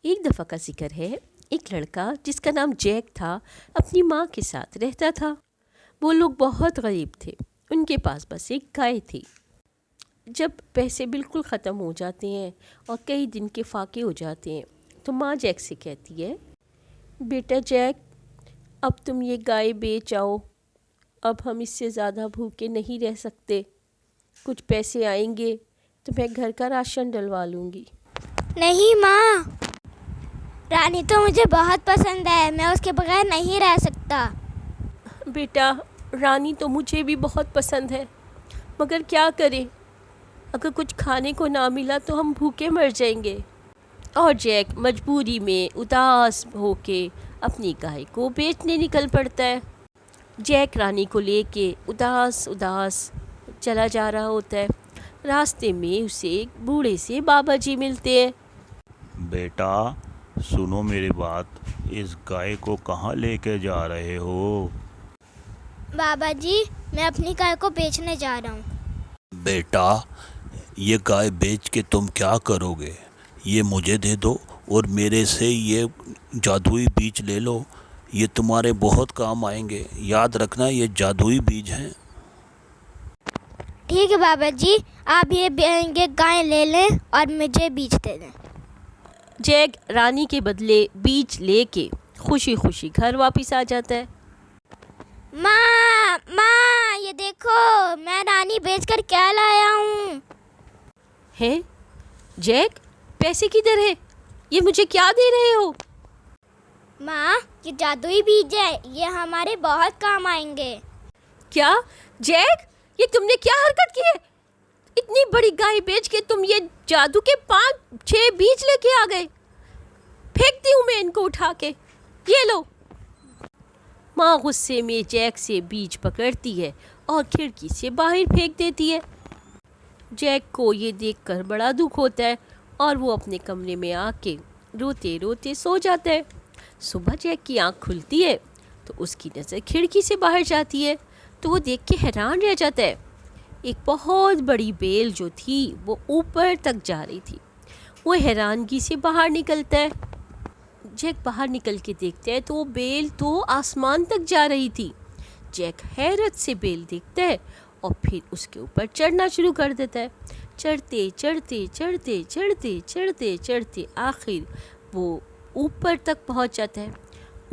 एक दफ़ा का जिक्र है, एक लड़का जिसका नाम जैक था अपनी माँ के साथ रहता था। वो लोग बहुत गरीब थे। उनके पास बस एक गाय थी। जब पैसे बिल्कुल ख़त्म हो जाते हैं और कई दिन के फाके हो जाते हैं तो माँ जैक से कहती है, बेटा जैक, अब तुम ये गाय बेच आओ। अब हम इससे ज़्यादा भूखे नहीं रह सकते। कुछ पैसे आएंगे तो मैं घर का राशन डलवा लूँगी। नहीं माँ, रानी तो मुझे बहुत पसंद है, मैं उसके बगैर नहीं रह सकता। बेटा, रानी तो मुझे भी बहुत पसंद है, मगर क्या करें, अगर कुछ खाने को ना मिला तो हम भूखे मर जाएंगे। और जैक मजबूरी में उदास होके अपनी गाय को बेचने निकल पड़ता है। जैक रानी को लेके उदास उदास चला जा रहा होता है। रास्ते में उसे एक बूढ़े से बाबा जी मिलते हैं। बेटा सुनो मेरी बात, इस गाय को कहाँ लेके जा रहे हो? बाबा जी, मैं अपनी गाय को बेचने जा रहा हूँ। बेटा ये गाय बेच के तुम क्या करोगे? ये मुझे दे दो और मेरे से ये जादुई बीज ले लो। ये तुम्हारे बहुत काम आएंगे। याद रखना, ये जादुई बीज हैं। ठीक है बाबा जी, आप ये गाय ले लें और मुझे बीज दे दें। जैक रानी के बदले बीज लेके खुशी खुशी घर वापस आ जाता है। माँ माँ, ये देखो मैं रानी बेचकर क्या लाया हूँ। है जैक, पैसे किधर है? ये मुझे क्या दे रहे हो? माँ, ये जादुई बीज है, ये हमारे बहुत काम आएंगे। क्या जैक, ये तुमने क्या हरकत की है? इतनी बड़ी गाय बेच के तुम ये जादू के 5-6 बीज लेके आ गए। फेंकती हूँ मैं इनको उठा के। ये लो। माँ गुस्से में जैक से बीज पकड़ती है और खिड़की से बाहर फेंक देती है। जैक को ये देखकर बड़ा दुख होता है और वो अपने कमरे में आके रोते रोते सो जाता है। सुबह जैक की आँख खुलती है तो उसकी नज़र खिड़की से बाहर जाती है तो वो देख के हैरान रह जाता है। एक बहुत बड़ी बेल जो थी वो ऊपर तक जा रही थी। वो हैरानगी से बाहर निकलता है। जैक बाहर निकल के देखता है तो वो बेल तो आसमान तक जा रही थी। जैक हैरत से बेल देखता है और फिर उसके ऊपर चढ़ना शुरू कर देता है। चढ़ते चढ़ते चढ़ते चढ़ते चढ़ते चढ़ते आखिर वो ऊपर तक पहुंच जाता है।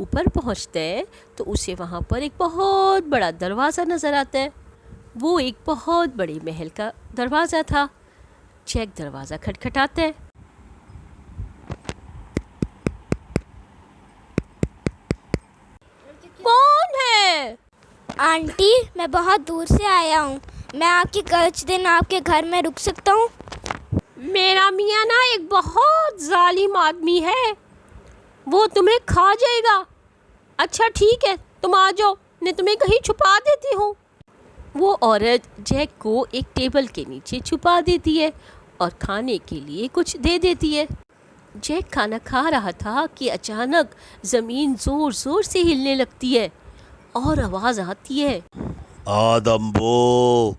ऊपर पहुंचता है तो उसे वहाँ पर एक बहुत बड़ा दरवाज़ा नज़र आता है। वो एक बहुत बड़े महल का दरवाज़ा था। जैक दरवाज़ा खटखटाता है। कौन है? आंटी, मैं बहुत दूर से आया हूँ, मैं आपके कुछ दिन आपके घर में रुक सकता हूँ? मेरा मियाँ ना एक बहुत जालिम आदमी है, वो तुम्हें खा जाएगा। अच्छा ठीक है, तुम आ जाओ, मैं तुम्हें कहीं छुपा देती हूँ। वो औरत जैक को एक टेबल के नीचे छुपा देती है और खाने के लिए कुछ दे देती है। जैक खाना खा रहा था कि अचानक ज़मीन ज़ोर ज़ोर से हिलने लगती है और आवाज़ आती है, आदम्बो,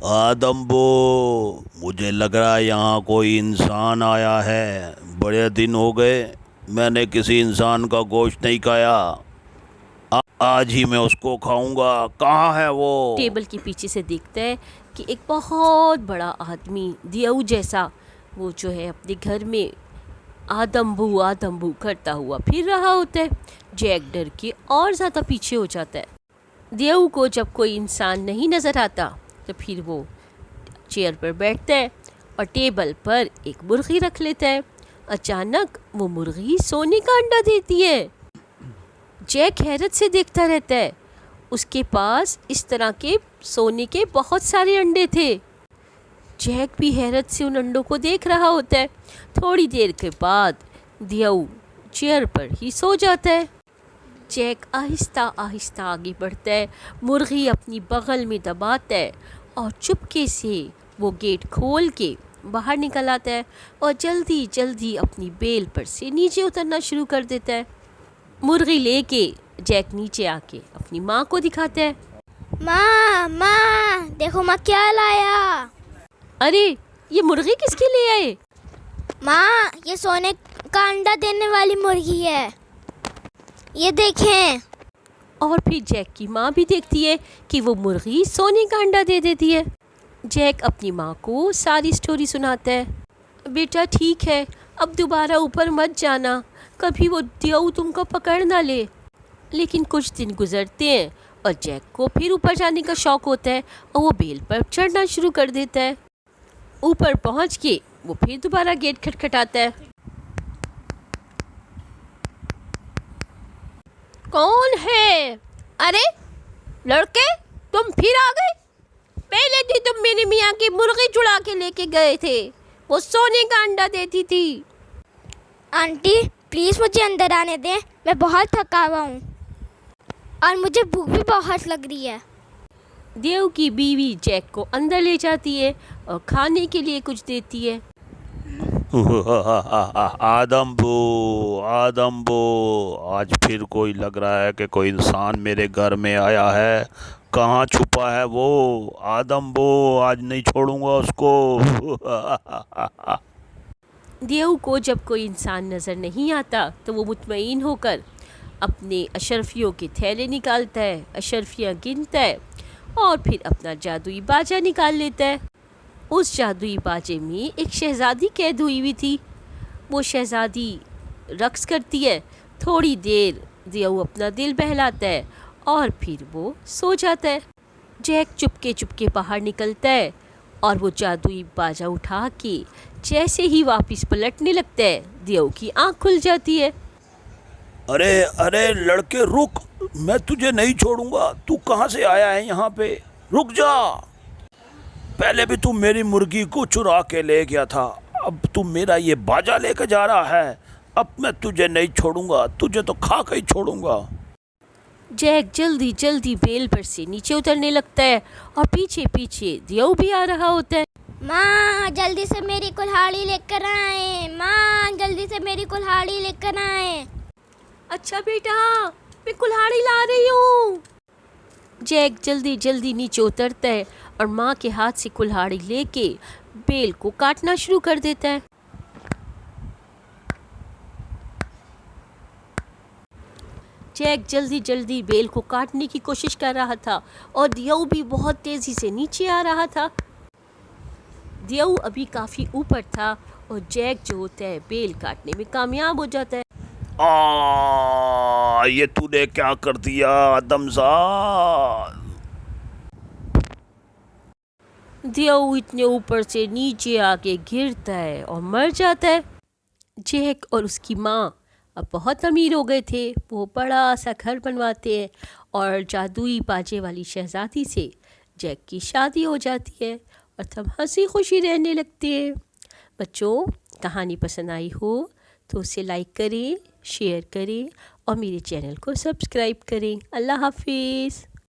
आदम्बो, मुझे लग रहा है यहाँ कोई इंसान आया है। बड़े दिन हो गए मैंने किसी इंसान का गोश्त नहीं खाया। आज ही मैं उसको खाऊंगा। कहाँ है वो? टेबल के पीछे से देखता है कि एक बहुत बड़ा आदमी दियाऊ जैसा वो जो है अपने घर में आदम्बू आदम्बू करता हुआ फिर रहा होता है। जैक डर के और ज़्यादा पीछे हो जाता है। दियाऊ को जब कोई इंसान नहीं नज़र आता तो फिर वो चेयर पर बैठता है और टेबल पर एक मुर्गी रख लेता है। अचानक वो मुर्गी सोने का अंडा देती है। जैक हैरत से देखता रहता है। उसके पास इस तरह के सोने के बहुत सारे अंडे थे। जैक भी हैरत से उन अंडों को देख रहा होता है। थोड़ी देर के बाद दियाऊ चेयर पर ही सो जाता है। जैक आहिस्ता आहिस्ता आगे बढ़ता है, मुर्गी अपनी बगल में दबाता है और चुपके से वो गेट खोल के बाहर निकल आता है और जल्दी जल्दी अपनी बेल पर से नीचे उतरना शुरू कर देता है। मुर्गी लेके जैक नीचे आके अपनी माँ को दिखाता है। माँ माँ, देखो मैं क्या लाया। अरे, ये मुर्गी किसके लिए आए? माँ, ये सोने का अंडा देने वाली मुर्गी है, ये देखें। और फिर जैक की माँ भी देखती है कि वो मुर्गी सोने का अंडा दे देती है। जैक अपनी माँ को सारी स्टोरी सुनाता है। बेटा ठीक है, अब दोबारा ऊपर मत जाना, कभी वो दियाऊ तुमको पकड़ ना ले। लेकिन कुछ दिन गुजरते हैं और जैक को फिर ऊपर जाने का शौक़ होता है और वो बेल पर चढ़ना शुरू कर देता है। ऊपर पहुँच के वो फिर दोबारा गेट खटखटाता है। कौन है? अरे लड़के, तुम फिर आ गए? पहले भी तुम मेरे मियाँ की मुर्गी चुरा के लेके गए थे, वो सोने का अंडा देती थी। आंटी प्लीज़ मुझे अंदर आने दें, मैं बहुत थका हुआ हूँ और मुझे भूख भी बहुत लग रही है। देव की बीवी जैक को अंदर ले जाती है और खाने के लिए कुछ देती है। आदम्बो, आदम्बो, आज फिर कोई लग रहा है कि कोई इंसान मेरे घर में आया है। कहाँ छुपा है वो आदम्बो? आज नहीं छोड़ूंगा उसको। देव को जब कोई इंसान नज़र नहीं आता तो वो मुतमईन होकर अपने अशरफियों के थैले निकालता है, अशरफियाँ गिनता है और फिर अपना जादुई बाजा निकाल लेता है। उस जादुई बाजे में एक शहज़ादी कैद हुई हुई थी। वो शहज़ादी रक्स करती है। थोड़ी देर देव अपना दिल बहलाता है और फिर वो सो जाता है। जैक चुपके चुपके बाहर निकलता है और वो जादुई बाजा उठा के जैसे ही वापस पलटने लगता है, देव की आँख खुल जाती है। अरे अरे लड़के रुक, मैं तुझे नहीं छोड़ूंगा। तू कहाँ से आया है यहाँ पे? रुक जा। पहले भी तू मेरी मुर्गी को चुरा के ले गया था, अब तू मेरा ये बाजा लेकर जा रहा है। अब मैं तुझे नहीं छोड़ूंगा, तुझे तो खा के ही छोड़ूंगा। जैक जल्दी जल्दी बेल पर से नीचे उतरने लगता है और पीछे पीछे देव भी आ रहा होता है। माँ जल्दी से मेरी कुल्हाड़ी लेकर आए, माँ जल्दी से मेरी कुल्हाड़ी लेकर आए। अच्छा बेटा, मैं कुल्हाड़ी ला रही हूँ। जैक जल्दी जल्दी नीचे उतरता है और माँ के हाथ से कुल्हाड़ी लेके बेल को काटना शुरू कर देता है। जैक जल्दी जल्दी बेल को काटने की कोशिश कर रहा था और दियाऊ भी बहुत तेज़ी से नीचे आ रहा था। दियाऊ अभी काफ़ी ऊपर था और जैक जो होता है बेल काटने में कामयाब हो जाता है। ये तूने क्या कर दिया आदमजाद? दियाऊ इतने ऊपर से नीचे आके गिरता है और मर जाता है। जैक और उसकी माँ अब बहुत अमीर हो गए थे। वो बड़ा सा घर बनवाते हैं और जादुई बाजे वाली शहज़ादी से जैक की शादी हो जाती है और सब हंसी खुशी रहने लगते हैं। बच्चों, कहानी पसंद आई हो तो उसे लाइक करें, शेयर करें और मेरे चैनल को सब्सक्राइब करें। अल्लाह हाफिज़।